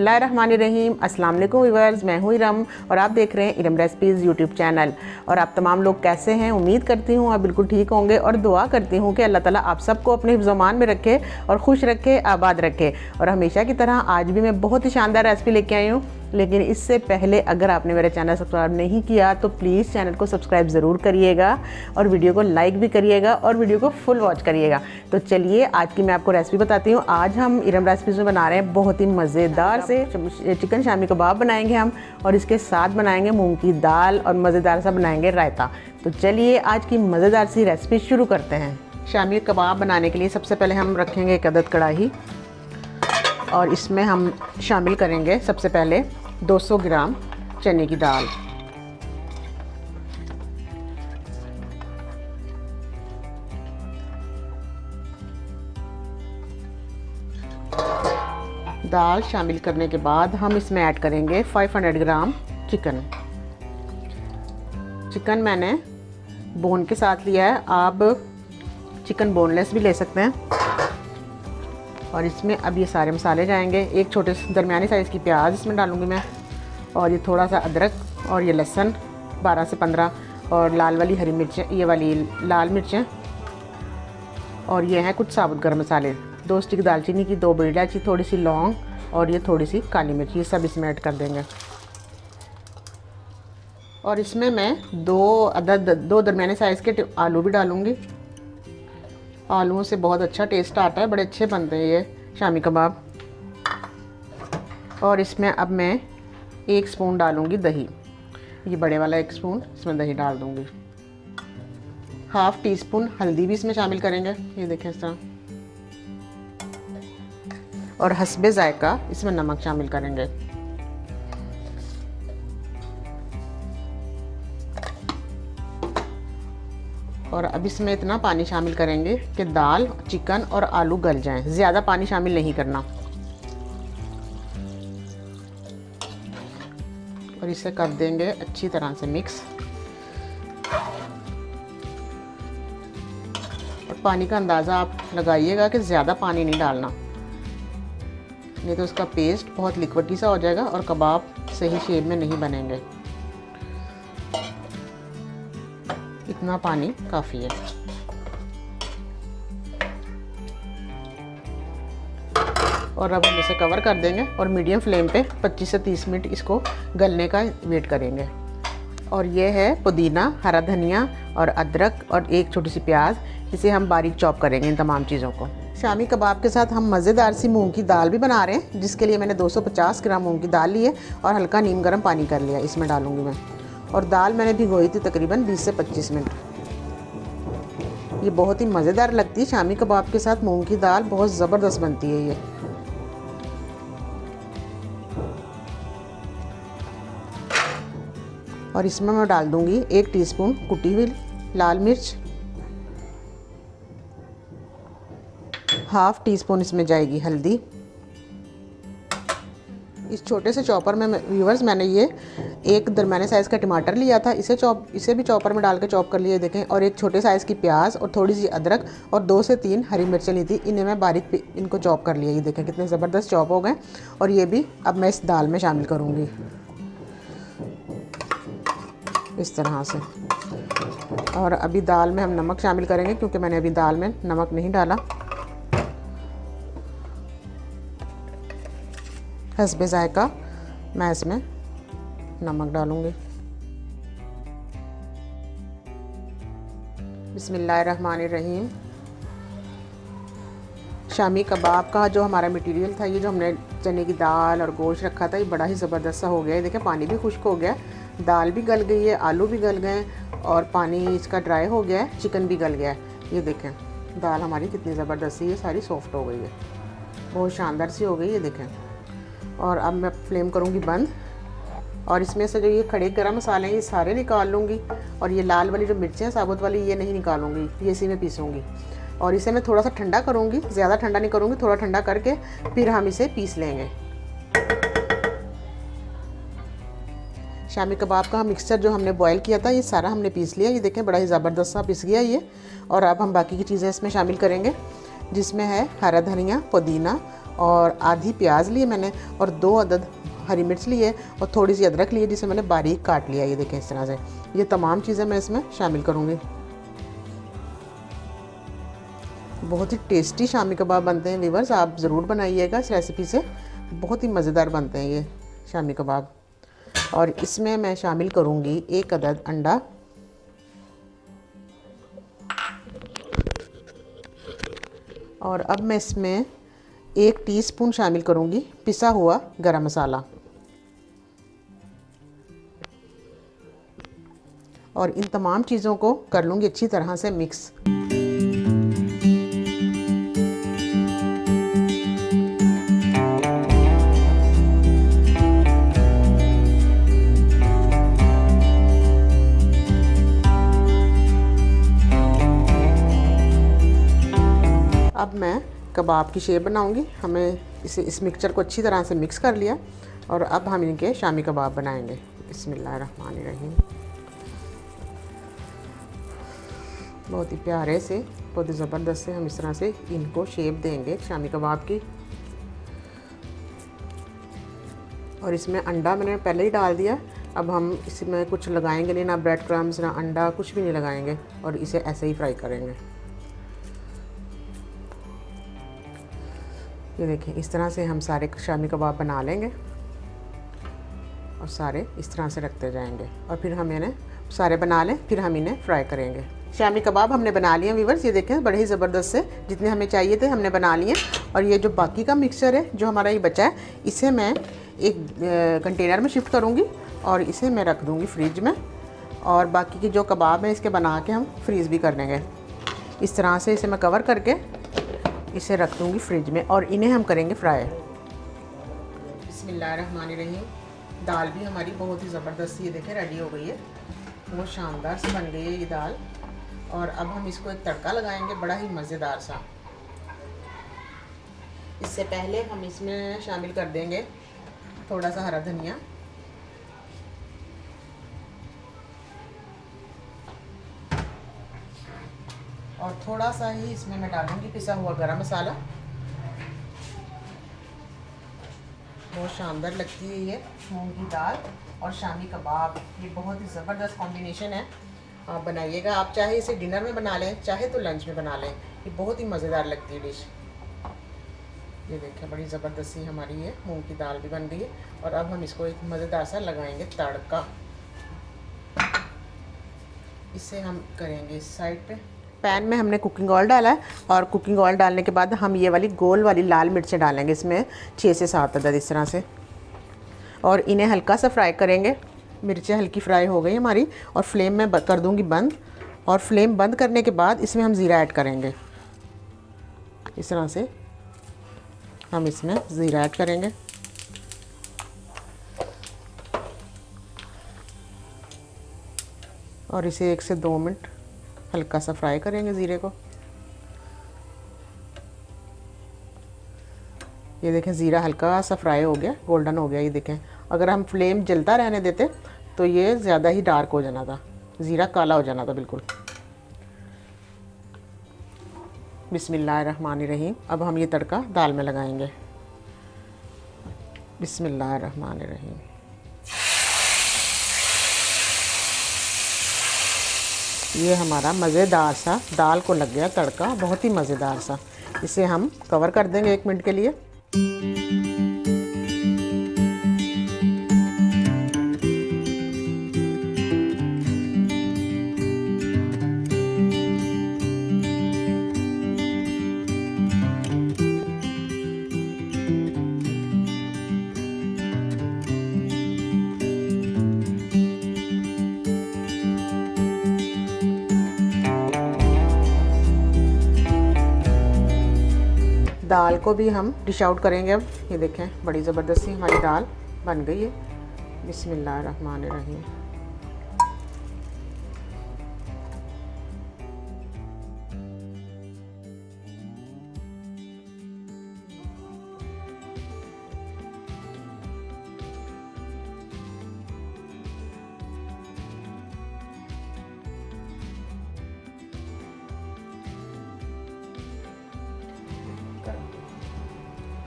बिस्मिल्लाहिर्रहमानिर्रहीम। अस्सलाम वालेकुम व्यूअर्स, मैं हूँ इरम और आप देख रहे हैं इरम रेसिपीज़ यूट्यूब चैनल। और आप तमाम लोग कैसे हैं? उम्मीद करती हूँ आप बिल्कुल ठीक होंगे और दुआ करती हूँ कि अल्लाह ताला आप सबको अपने हिफ्ज़-ओ-मान में रखे और खुश रखे, आबाद रखे। और हमेशा की तरह आज भी मैं बहुत ही शानदार रेसिपी लेके आई हूँ, लेकिन इससे पहले अगर आपने मेरा चैनल सब्सक्राइब नहीं किया तो प्लीज़ चैनल को सब्सक्राइब ज़रूर करिएगा और वीडियो को लाइक भी करिएगा और वीडियो को फुल वॉच करिएगा। तो चलिए आज की मैं आपको रेसिपी बताती हूँ। आज हम इरम रेसिपीज़ में बना रहे हैं बहुत ही मज़ेदार से चिकन शामी कबाब बनाएंगे हम, और इसके साथ बनाएंगे मूंग की दाल और मज़ेदार सा बनाएंगे रायता। तो चलिए आज की मज़ेदार सी रेसिपी शुरू करते हैं। शामी कबाब बनाने के लिए सबसे पहले हम रखेंगे एक अदद कढ़ाई और इसमें हम शामिल करेंगे सबसे पहले 200 ग्राम चने की दाल। दाल शामिल करने के बाद हम इसमें ऐड करेंगे 500 ग्राम चिकन। चिकन मैंने बोन के साथ लिया है, आप चिकन बोनलेस भी ले सकते हैं। और इसमें अब ये सारे मसाले जाएंगे। एक छोटे से दरमियानी साइज़ की प्याज इसमें डालूंगी मैं, और ये थोड़ा सा अदरक और ये लहसुन 12 से 15, और लाल वाली हरी मिर्चें, ये वाली लाल मिर्चें, और ये हैं कुछ साबुत गर्म मसाले, 2 स्टिक दालचीनी की, 2 बड़ी इलायची, थोड़ी सी लौंग और ये थोड़ी सी काली मिर्च, ये सब इसमें ऐड कर देंगे। और इसमें मैं 2 दरमियाने साइज़ के आलू भी डालूँगी। आलूओं से बहुत अच्छा टेस्ट आता है, बड़े अच्छे बनते हैं ये शामी कबाब। और इसमें अब मैं 1 स्पून डालूँगी दही, ये बड़े वाला 1 स्पून इसमें दही डाल दूँगी। हाफ़ टी स्पून हल्दी भी इसमें शामिल करेंगे, ये देखें इस तरह। और हस्बे जायका इसमें नमक शामिल करेंगे। और अब इसमें इतना पानी शामिल करेंगे कि दाल, चिकन और आलू गल जाएं। ज़्यादा पानी शामिल नहीं करना। और इसे कर देंगे अच्छी तरह से मिक्स। और पानी का अंदाज़ा आप लगाइएगा कि ज़्यादा पानी नहीं डालना, नहीं तो उसका पेस्ट बहुत लिक्विडी सा हो जाएगा और कबाब सही शेप में नहीं बनेंगे। इतना पानी काफ़ी है। और अब हम इसे कवर कर देंगे और मीडियम फ्लेम पे 25 से 30 मिनट इसको गलने का वेट करेंगे। और ये है पुदीना, हरा धनिया और अदरक और एक छोटी सी प्याज, इसे हम बारीक चॉप करेंगे इन तमाम चीज़ों को। शामी कबाब के साथ हम मज़ेदार सी मूंग की दाल भी बना रहे हैं, जिसके लिए मैंने 250 ग्राम मूंग की दाल ली है और हल्का नीम गर्म पानी कर लिया, इसमें डालूँगी मैं। और दाल मैंने भिगोई थी तकरीबन 20 से 25 मिनट। ये बहुत ही मज़ेदार लगती है शामी कबाब के साथ, मूंग की दाल बहुत ज़बरदस्त बनती है ये। और इसमें मैं डाल दूँगी 1 टीस्पून कुटी हुई लाल मिर्च, हाफ़ टी स्पून इसमें जाएगी हल्दी। इस छोटे से चॉपर में व्यूअर्स मैंने ये एक दरमियाने साइज़ का टमाटर लिया था, इसे भी चॉपर में डाल के चॉप कर लिया देखें। और एक छोटे साइज़ की प्याज और थोड़ी सी अदरक और 2 से 3 हरी मिर्चें ली थी, इन्हें मैं बारीक इनको चॉप कर लिया। ये देखें कितने ज़बरदस्त चॉप हो गए। और ये भी अब मैं इस दाल में शामिल करूँगी इस तरह से। और अभी दाल में हम नमक शामिल करेंगे क्योंकि मैंने अभी दाल में नमक नहीं डाला। हस्बे जायका मैं इसमें नमक डालूँगी। बिस्मिल्लाहिर्रहमानिर्रहीम। शामी कबाब का जो हमारा मटेरियल था, ये जो हमने चने की दाल और गोश्त रखा था, ये बड़ा ही ज़बरदस्त सा हो गया है। देखें पानी भी खुश्क हो गया, दाल भी गल गई है, आलू भी गल गए और पानी इसका ड्राई हो गया है, चिकन भी गल गया है। ये देखें दाल हमारी कितनी ज़बरदस्त सी, ये सारी सॉफ्ट हो गई है, बहुत शानदार सी हो गई, ये देखें। और अब मैं फ्लेम करूँगी बंद और इसमें से जो ये खड़े गरम मसाले हैं ये सारे निकाल लूँगी। और ये लाल वाली जो मिर्चें हैं साबुत वाली, ये नहीं निकालूँगी, ये इसी में पीसूँगी। और इसे मैं थोड़ा सा ठंडा करूँगी, ज़्यादा ठंडा नहीं करूँगी, थोड़ा ठंडा करके फिर हम इसे पीस लेंगे। शामी कबाब का मिक्सचर जो हमने बॉयल किया था, ये सारा हमने पीस लिया। ये देखें बड़ा ही ज़बरदस्त सा पिस गया ये। और अब हम बाकी की चीज़ें इसमें शामिल करेंगे, जिसमें है हरा धनिया, पुदीना और आधी प्याज लिए मैंने, और 2 अदद हरी मिर्च लिए और थोड़ी सी अदरक लिए जिसे मैंने बारीक काट लिया। ये देखें इस तरह से। ये तमाम चीज़ें मैं इसमें शामिल करूँगी। बहुत ही टेस्टी शामी कबाब बनते हैं व्यूअर्स, आप ज़रूर बनाइएगा इस रेसिपी से। बहुत ही मज़ेदार बनते हैं ये शामी कबाब। और इसमें मैं शामिल करूँगी 1 अदद अंडा, और अब मैं इसमें 1 टीस्पून शामिल करूँगी पिसा हुआ गरम मसाला, और इन तमाम चीज़ों को कर लूँगी अच्छी तरह से मिक्स। अब मैं कबाब की शेप बनाऊंगी। हमें इस मिक्सचर को अच्छी तरह से मिक्स कर लिया, और अब हम इनके शामी कबाब बनाएंगे। बिस्मिल्लाहिर्रहमानिर्रहीम। बहुत ही प्यारे से, बहुत ही ज़बरदस्त से हम इस तरह से इनको शेप देंगे शामी कबाब की। और इसमें अंडा मैंने पहले ही डाल दिया। अब हम इसमें कुछ लगाएंगे नहीं, ना ब्रेड क्रम्स ना अंडा, कुछ भी नहीं लगाएंगे, और इसे ऐसे ही फ्राई करेंगे। ये देखिए इस तरह से हम सारे शामी कबाब बना लेंगे, और सारे इस तरह से रखते जाएंगे, और फिर हम इन्हें सारे बना लें, फिर हम इन्हें फ्राई करेंगे। शामी कबाब हमने बना लिए व्यूअर्स, ये देखें बड़े ही ज़बरदस्त से, जितने हमें चाहिए थे हमने बना लिए। और ये जो बाकी का मिक्सचर है जो हमारा ये बचा है, इसे मैं एक कंटेनर में शिफ्ट करूँगी, और इसे मैं रख दूँगी फ्रिज में। और बाकी के जो कबाब हैं इसके बना के हम फ्रीज़ भी कर लेंगे। इस तरह से इसे मैं कवर करके इसे रख दूँगी फ्रिज में, और इन्हें हम करेंगे फ्राई। बिस्मिल्लाहिर्रहमानिर्रहीम। दाल भी हमारी बहुत ही ज़बरदस्त ये देखें रेडी हो गई है, बहुत शानदार से बन गई है ये दाल। और अब हम इसको एक तड़का लगाएंगे बड़ा ही मज़ेदार सा। इससे पहले हम इसमें शामिल कर देंगे थोड़ा सा हरा धनिया, और थोड़ा सा ही इसमें मैं डालूंगी पिसा हुआ गरम मसाला। बहुत शानदार लगती है ये मूंग की दाल और शामी कबाब, ये बहुत ही ज़बरदस्त कॉम्बिनेशन है। आप बनाइएगा, आप चाहे इसे डिनर में बना लें, चाहे तो लंच में बना लें, ये बहुत ही मज़ेदार लगती है डिश। ये देखिए बड़ी ज़बरदस्त सी हमारी ये मूंग की दाल भी बन गई है। और अब हम इसको एक मज़ेदार सा लगाएंगे तड़का। इसे हम करेंगे इस साइड पे। पैन में हमने कुकिंग ऑयल डाला है, और कुकिंग ऑयल डालने के बाद हम ये वाली गोल वाली लाल मिर्चें डालेंगे इसमें 6 से 7 अदद इस तरह से, और इन्हें हल्का सा फ्राई करेंगे। मिर्चें हल्की फ्राई हो गई हमारी, और फ्लेम में कर दूंगी बंद। और फ्लेम बंद करने के बाद इसमें हम ज़ीरा ऐड करेंगे। इस तरह से हम इसमें ज़ीरा ऐड करेंगे, और इसे 1 से 2 मिनट हल्का सा फ्राई करेंगे ज़ीरे को। ये देखें ज़ीरा हल्का सा फ्राई हो गया, गोल्डन हो गया। ये देखें, अगर हम फ्लेम जलता रहने देते तो ये ज़्यादा ही डार्क हो जाना था, ज़ीरा काला हो जाना था बिल्कुल। बिस्मिल्लाहिर्रहमानिर्रहीम। अब हम ये तड़का दाल में लगाएंगे। बिस्मिल्लाहिर्रहमानिर्रहीम। ये हमारा मज़ेदार सा दाल को लग गया तड़का, बहुत ही मज़ेदार सा। इसे हम कवर कर देंगे 1 मिनट के लिए। दाल को भी हम डिश आउट करेंगे अब। ये देखें बड़ी ज़बरदस्ती हमारी दाल बन गई है। बिस्मिल्लाहिर्रहमानिर्रहीम।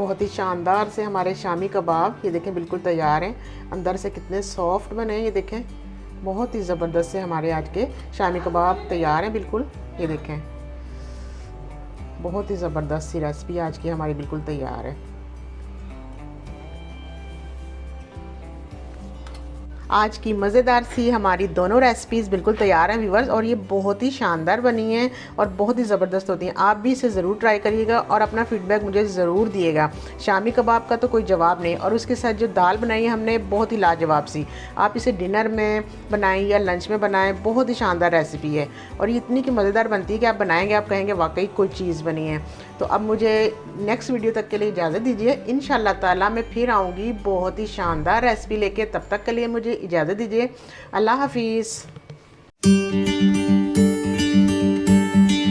बहुत ही शानदार से हमारे शामी कबाब ये देखें बिल्कुल तैयार हैं। अंदर से कितने सॉफ्ट बने हैं, ये देखें बहुत ही ज़बरदस्त से हमारे आज के शामी कबाब तैयार हैं बिल्कुल। ये देखें बहुत ही ज़बरदस्त सी रेसिपी आज की हमारी बिल्कुल तैयार है। आज की मज़ेदार सी हमारी दोनों रेसिपीज़ बिल्कुल तैयार हैं व्यूवर्स, और ये बहुत ही शानदार बनी हैं और बहुत ही ज़बरदस्त होती हैं। आप भी इसे ज़रूर ट्राई करिएगा और अपना फ़ीडबैक मुझे ज़रूर दिएगा। शामी कबाब का तो कोई जवाब नहीं, और उसके साथ जो दाल बनाई है हमने बहुत ही लाजवाब सी। आप इसे डिनर में बनाएं या लंच में बनाएं, बहुत ही शानदार रेसिपी है और ये इतनी की मज़ेदार बनती है कि आप बनाएंगे आप कहेंगे वाकई कोई चीज़ बनी है। तो अब मुझे नेक्स्ट वीडियो तक के लिए इजाज़त दीजिए। इंशाल्लाह ताला मैं फिर आऊँगी बहुत ही शानदार रेसिपी लेके। तब तक के लिए मुझे इजाज़त दीजिए। अल्लाह हाफिज़।